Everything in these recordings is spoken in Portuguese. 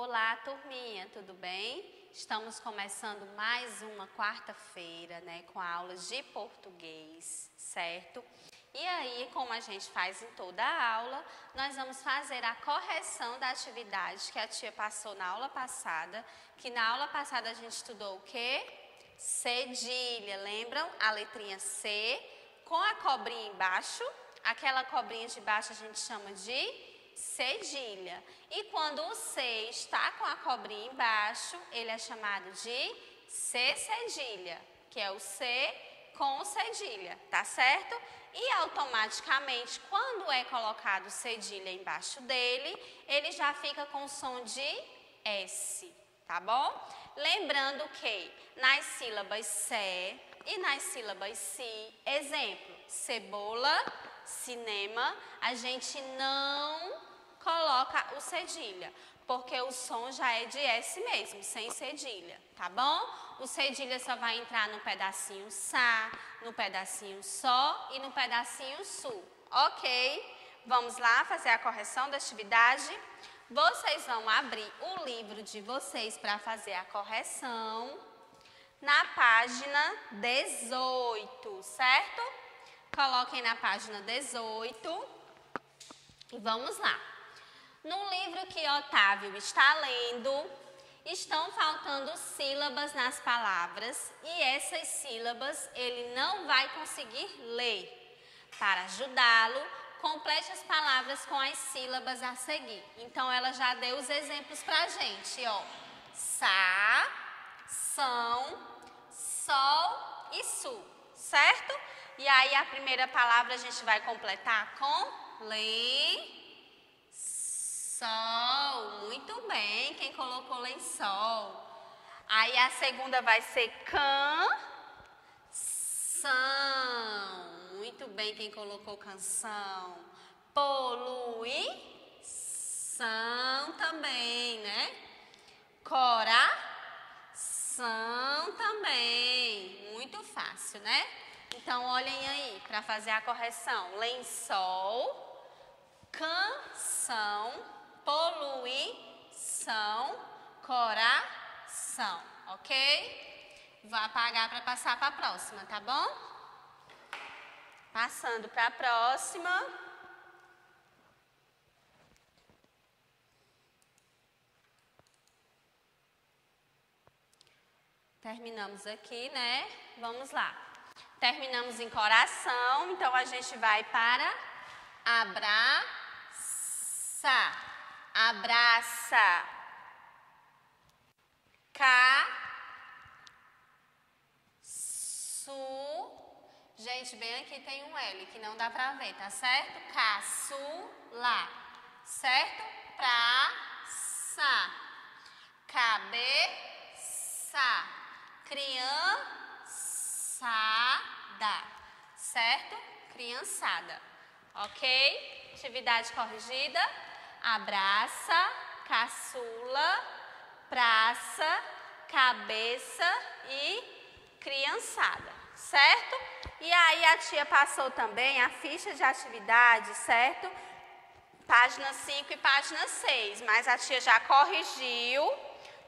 Olá, turminha, tudo bem? Estamos começando mais uma quarta-feira, né, com aulas de português, certo? E aí, como a gente faz em toda a aula, nós vamos fazer a correção da atividade que a tia passou na aula passada, que na aula passada a gente estudou o quê? Cedilha, lembram? A letrinha C com a cobrinha embaixo, aquela cobrinha de baixo a gente chama de cedilha. E quando o C está com a cobrinha embaixo, ele é chamado de C cedilha, que é o C com cedilha, tá certo? E automaticamente, quando é colocado cedilha embaixo dele, ele já fica com som de S, tá bom? Lembrando que nas sílabas CE e nas sílabas CI, exemplo, cebola, cinema, a gente não coloca o cedilha, porque o som já é de S mesmo, sem cedilha, tá bom? O cedilha só vai entrar no pedacinho SA, no pedacinho SO e no pedacinho SU, ok? Vamos lá fazer a correção da atividade? Vocês vão abrir o livro de vocês para fazer a correção na página 18, certo? Coloquem na página 18 e vamos lá. No livro que Otávio está lendo, estão faltando sílabas nas palavras e essas sílabas ele não vai conseguir ler. Para ajudá-lo, complete as palavras com as sílabas a seguir. Então, ela já deu os exemplos para a gente, ó. Sá, são, sol e sul, certo? E aí, a primeira palavra a gente vai completar com sol. Muito bem, quem colocou lençol. Aí, a segunda vai ser canção. Muito bem, quem colocou canção. Poluição também, né? Coração também. Muito fácil, né? Então, olhem aí para fazer a correção. Lençol, canção, poluição, coração, ok? Vou apagar para passar para a próxima, tá bom? Passando para a próxima. Terminamos aqui, né? Vamos lá. Terminamos em coração, então a gente vai para abraça. Abraça. Gente, bem aqui tem um L que não dá pra ver, tá certo? Caçula, certo? Praça, cabeça, criançada, certo? Criançada, ok? Atividade corrigida, abraça, caçula, praça, cabeça e criançada, certo? E aí a tia passou também a ficha de atividade, certo? Página 5 e página 6, mas a tia já corrigiu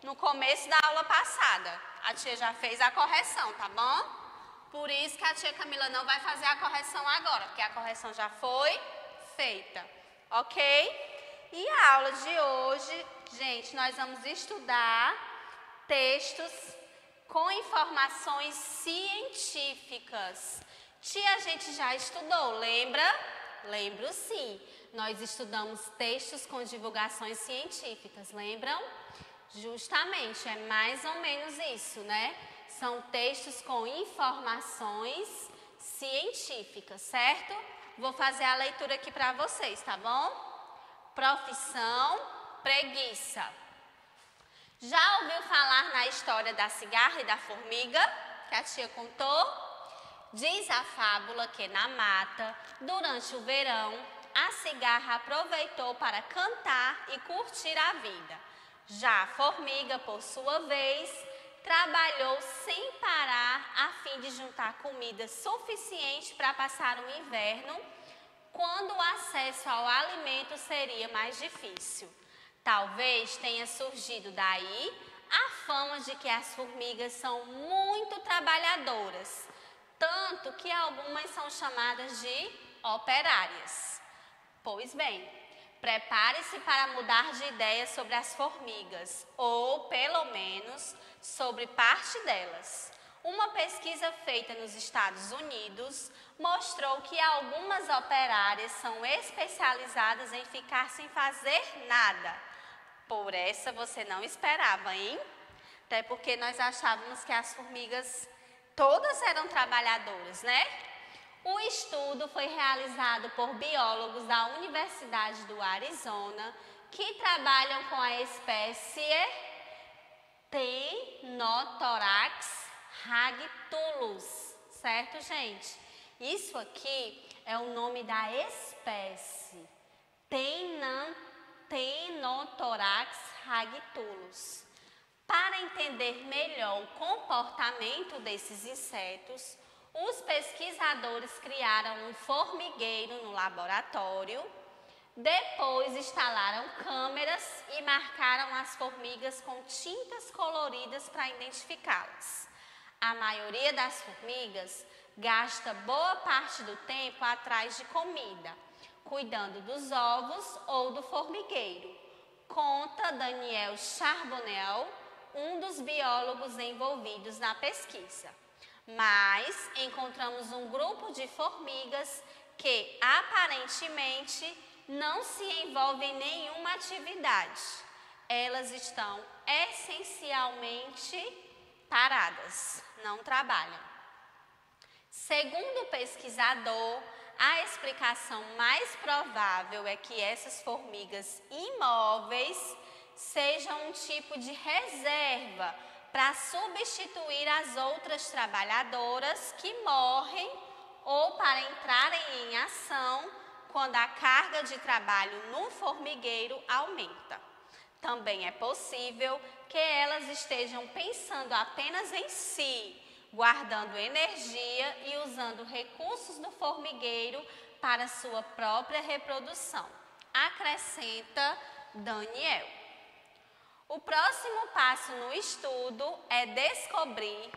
no começo da aula passada. A tia já fez a correção, tá bom? Por isso que a tia Camila não vai fazer a correção agora, porque a correção já foi feita, ok? E a aula de hoje, gente, nós vamos estudar textos com informações científicas. Tia, a gente já estudou, lembra? Lembro sim. Nós estudamos textos com divulgações científicas, lembram? Justamente, é mais ou menos isso, né? São textos com informações científicas, certo? Vou fazer a leitura aqui para vocês, tá bom? Profissão, preguiça. Já ouviu falar na história da cigarra e da formiga, que a tia contou? Diz a fábula que na mata, durante o verão, a cigarra aproveitou para cantar e curtir a vida. Já a formiga, por sua vez, trabalhou sem parar a fim de juntar comida suficiente para passar o inverno, quando o acesso ao alimento seria mais difícil. Talvez tenha surgido daí a fama de que as formigas são muito trabalhadoras, tanto que algumas são chamadas de operárias. Pois bem, prepare-se para mudar de ideia sobre as formigas, ou pelo menos sobre parte delas. Uma pesquisa feita nos Estados Unidos mostrou que algumas operárias são especializadas em ficar sem fazer nada. Por essa você não esperava, hein? Até porque nós achávamos que as formigas todas eram trabalhadoras, né? O estudo foi realizado por biólogos da Universidade do Arizona que trabalham com a espécie Thainothorax hagitulus, certo, gente? Isso aqui é o nome da espécie, Thainothorax hagitulus. Para entender melhor o comportamento desses insetos, os pesquisadores criaram um formigueiro no laboratório, depois instalaram câmeras e marcaram as formigas com tintas coloridas para identificá-las. A maioria das formigas gasta boa parte do tempo atrás de comida, cuidando dos ovos ou do formigueiro, conta Daniel Charbonnel, um dos biólogos envolvidos na pesquisa. Mas encontramos um grupo de formigas que aparentemente não se envolvem em nenhuma atividade. Elas estão essencialmente paradas, não trabalham. Segundo o pesquisador, a explicação mais provável é que essas formigas imóveis sejam um tipo de reserva para substituir as outras trabalhadoras que morrem ou para entrarem em ação quando a carga de trabalho no formigueiro aumenta. Também é possível que elas estejam pensando apenas em si, guardando energia e usando recursos do formigueiro para sua própria reprodução, acrescenta Daniel. O próximo passo no estudo é descobrir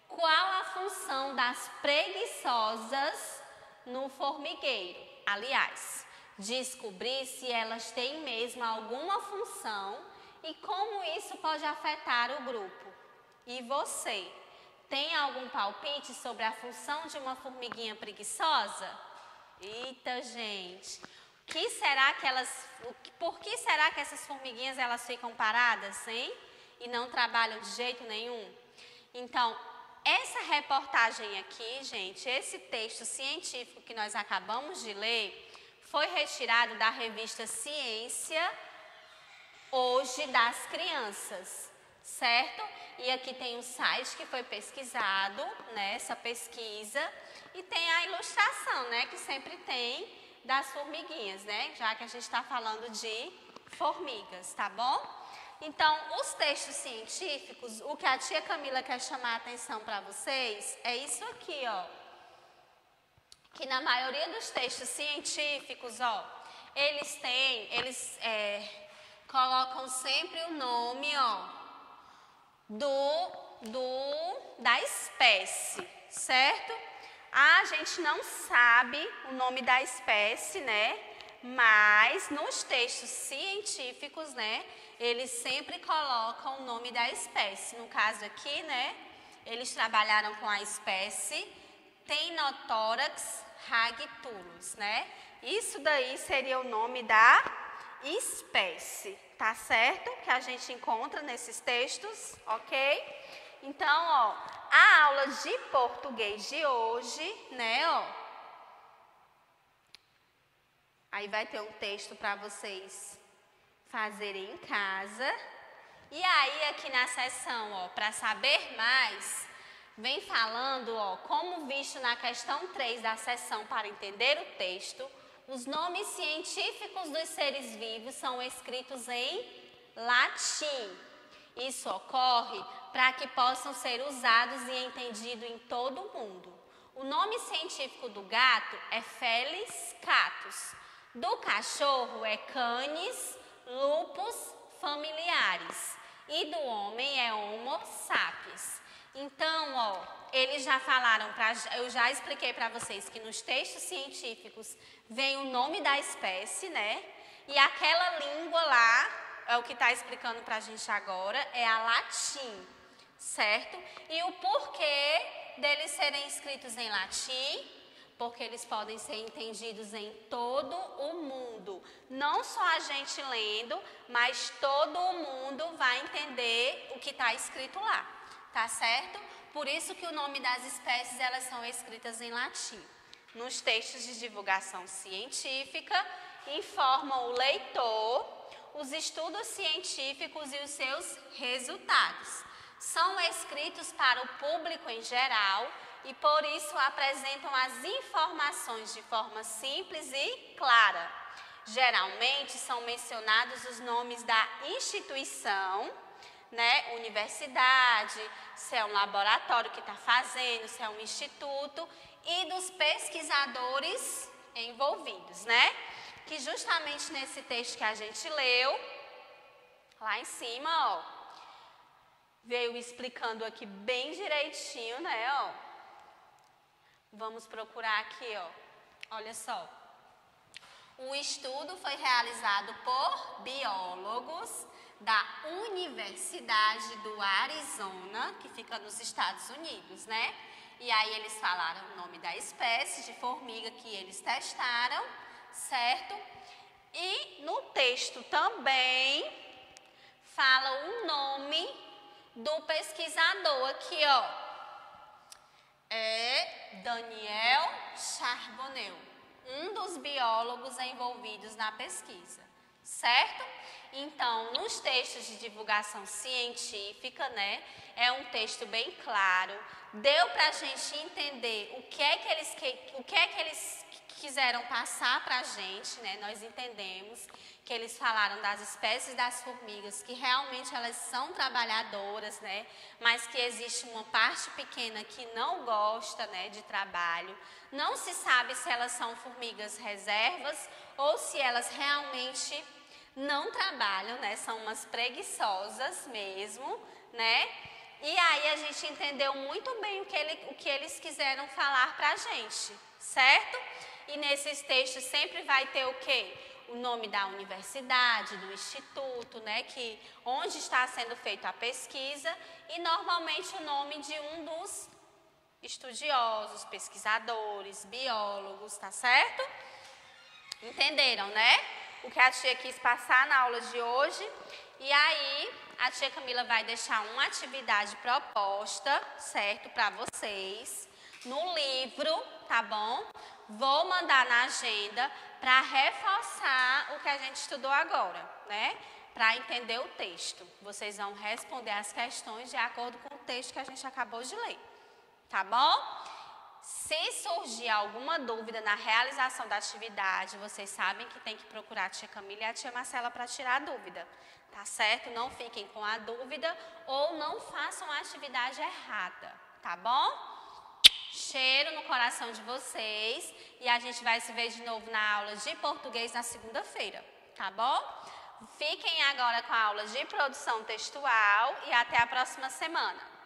qual a função das preguiçosas no formigueiro. Aliás, descobrir se elas têm mesmo alguma função e como isso pode afetar o grupo. E você, tem algum palpite sobre a função de uma formiguinha preguiçosa? Eita, gente! Por que será que essas formiguinhas elas ficam paradas, hein? E não trabalham de jeito nenhum? Então, essa reportagem aqui, gente, esse texto científico que nós acabamos de ler, foi retirado da revista Ciência Hoje das Crianças, certo? E aqui tem um site que foi pesquisado, né, essa pesquisa, e tem a ilustração, né, que sempre tem das formiguinhas, né, já que a gente está falando de formigas, tá bom? Então, os textos científicos, o que a tia Camila quer chamar a atenção para vocês é isso aqui, ó. Que na maioria dos textos científicos, ó, eles colocam sempre o nome, ó, da espécie, certo? A gente não sabe o nome da espécie, né? Mas nos textos científicos, né, eles sempre colocam o nome da espécie. No caso aqui, né, eles trabalharam com a espécie Thainothorax hagitulus, né? Isso daí seria o nome da espécie, tá certo? Que a gente encontra nesses textos, ok? Então, ó, a aula de português de hoje, né, ó. Aí vai ter um texto para vocês fazerem em casa. E aí aqui na seção, ó, para saber mais, vem falando, ó, como visto na questão 3 da seção para entender o texto, os nomes científicos dos seres vivos são escritos em latim. Isso ocorre para que possam ser usados e entendidos em todo o mundo. O nome científico do gato é Felis catus. Do cachorro é Canis lupus familiares. E do homem é Homo sapiens. Então, ó, eles já falaram, eu já expliquei para vocês que nos textos científicos vem o nome da espécie, né? E aquela língua lá, é o que está explicando para a gente agora, é a latim, certo? E o porquê deles serem escritos em latim? Porque eles podem ser entendidos em todo o mundo. Não só a gente lendo, mas todo o mundo vai entender o que está escrito lá, tá certo? Por isso que o nome das espécies, elas são escritas em latim. Nos textos de divulgação científica, informam o leitor os estudos científicos e os seus resultados. São escritos para o público em geral e por isso apresentam as informações de forma simples e clara. Geralmente são mencionados os nomes da instituição, né, universidade, se é um laboratório que está fazendo, se é um instituto, e dos pesquisadores envolvidos, né? Que justamente nesse texto que a gente leu, lá em cima, ó, veio explicando aqui bem direitinho, né, ó. Vamos procurar aqui, ó. Olha só. O estudo foi realizado por biólogos da Universidade do Arizona, que fica nos Estados Unidos, né? E aí eles falaram o nome da espécie de formiga que eles testaram, certo? E no texto também fala o nome do pesquisador aqui, ó. É Daniel Charbonneau, um dos biólogos envolvidos na pesquisa, certo? Então, nos textos de divulgação científica, né, é um texto bem claro, deu para a gente entender o que é que eles quiseram passar para a gente, né? Nós entendemos que eles falaram das espécies das formigas, que realmente elas são trabalhadoras, né? Mas que existe uma parte pequena que não gosta, né, de trabalho. Não se sabe se elas são formigas reservas ou se elas realmente não trabalham, né? São umas preguiçosas mesmo, né? E aí a gente entendeu muito bem o que eles quiseram falar para a gente, certo? E nesses textos sempre vai ter o quê? O nome da universidade, do instituto, né? Onde está sendo feita a pesquisa e normalmente o nome de um dos estudiosos, pesquisadores, biólogos, tá certo? Entenderam, né? O que a tia quis passar na aula de hoje. E aí, a tia Camila vai deixar uma atividade proposta, certo, para vocês, no livro, tá bom? Vou mandar na agenda para reforçar o que a gente estudou agora, né? Para entender o texto. Vocês vão responder as questões de acordo com o texto que a gente acabou de ler, tá bom? Se surgir alguma dúvida na realização da atividade, vocês sabem que tem que procurar a tia Camila e a tia Marcela para tirar a dúvida, tá certo? Não fiquem com a dúvida ou não façam a atividade errada, tá bom? Cheiro no coração de vocês e a gente vai se ver de novo na aula de português na segunda-feira, tá bom? Fiquem agora com a aula de produção textual e até a próxima semana.